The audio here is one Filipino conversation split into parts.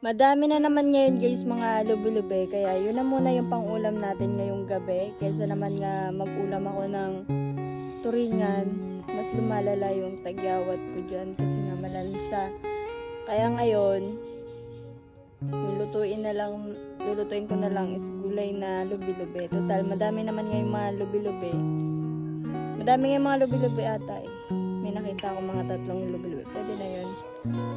Madami na naman ngayon guys mga lubi-lubi, kaya yun na muna yung pang-ulam natin ngayong gabi. Kaysa naman nga mag-ulam ako ng turingan, mas lumalala yung tagyawat ko dyan kasi nga malansa. Kaya ngayon, lulutuin ko na lang is gulay na lubi-lubi. Total, madami naman ngayong mga lubi-lubi. Madami ngayong mga lubi-lubi ata eh. May nakita ako mga 3 lubi-lubi. Pwede na yun.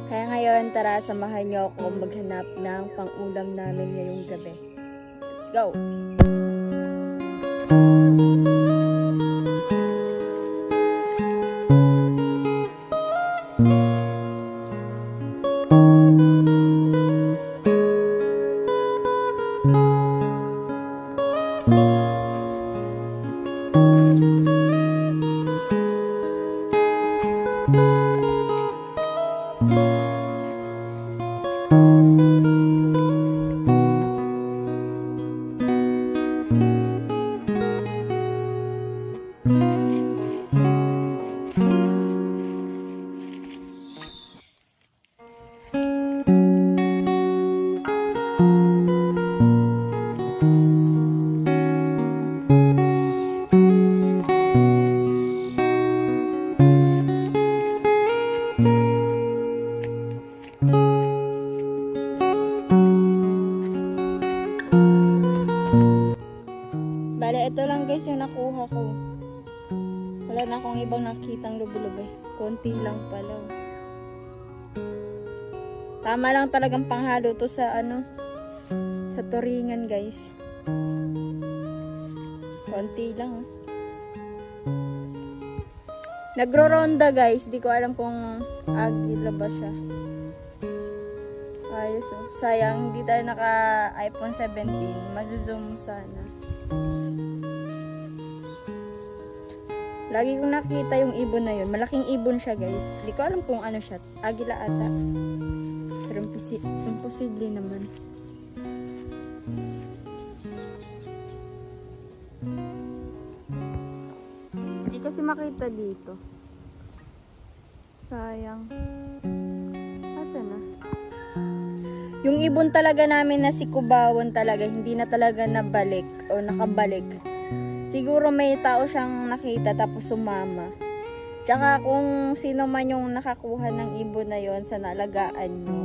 Kaya ngayon, tara, samahan niyo ako maghanap ng pang-ulam namin ngayong gabi. Let's go! Bale, ito lang guys yung nakuha ko. Wala na akong ibang nakitang lubi-lubi. Konti lang pala. Tama lang talagang panghalo to sa sa turingan guys. Konti lang. Nagro-ronda guys. Di ko alam kung agila ba siya. Ayos oh. Sayang, hindi tayo naka iPhone 17. Mazoom sana. Lagi kong nakita yung ibon na yun. Malaking ibon siya guys. Hindi ko alam kung ano siya. Agila ata. Pero imposible naman. Hindi kasi makita dito. Sayang. Asa na? Yung ibon talaga namin na si Kubawan talaga, hindi na talaga nabalik o nakabalik. Siguro may tao siyang nakita tapos sumama. Tsaka kung sino man yung nakakuha ng ibon na yon sa naalagaan nyo.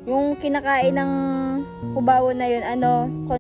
Yung kinakain ng Kubawan na yon,